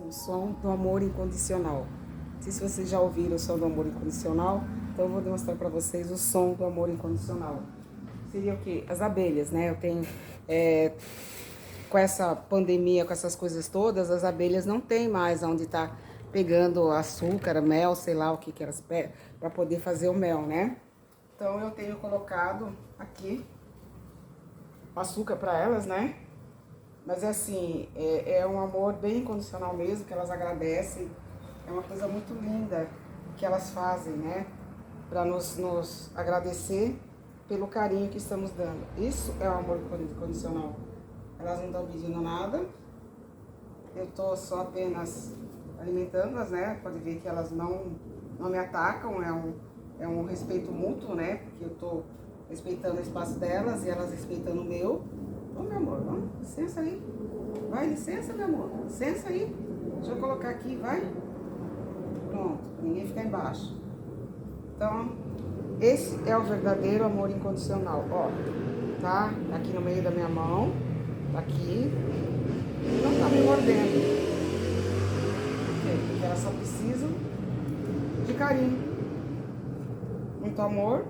o som do amor incondicional. Não sei se vocês já ouviram o som do amor incondicional, então eu vou demonstrar para vocês o som do amor incondicional. Seria o quê? As abelhas, né? Eu tenho, com essa pandemia, com essas coisas todas, as abelhas não tem mais onde tá pegando açúcar, mel, sei lá o que que elas pegam, para poder fazer o mel, né? Então eu tenho colocado aqui açúcar para elas, né? Mas assim, é um amor bem incondicional mesmo, que elas agradecem. É uma coisa muito linda que elas fazem, né? Para nos agradecer pelo carinho que estamos dando. Isso é o amor incondicional. Elas não estão pedindo nada. Eu tô só apenas alimentando-as, né? Pode ver que elas não me atacam. É um respeito mútuo, né? Porque eu tô respeitando o espaço delas e elas respeitando o meu. Ô, meu amor, vamos, licença aí. Vai, licença, meu amor. Licença aí. Deixa eu colocar aqui, vai. Pronto, ninguém fica embaixo. Então, esse é o verdadeiro amor incondicional. Ó, tá aqui no meio da minha mão. Tá aqui. Não tá me mordendo. Por quê? Porque elas só precisam de carinho. Muito amor.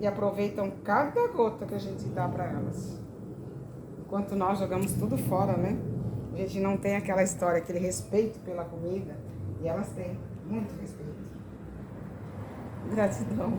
E aproveitam cada gota que a gente dá pra elas. Enquanto nós jogamos tudo fora, né? A gente não tem aquela história, aquele respeito pela comida. E elas têm muito respeito. Gratidão.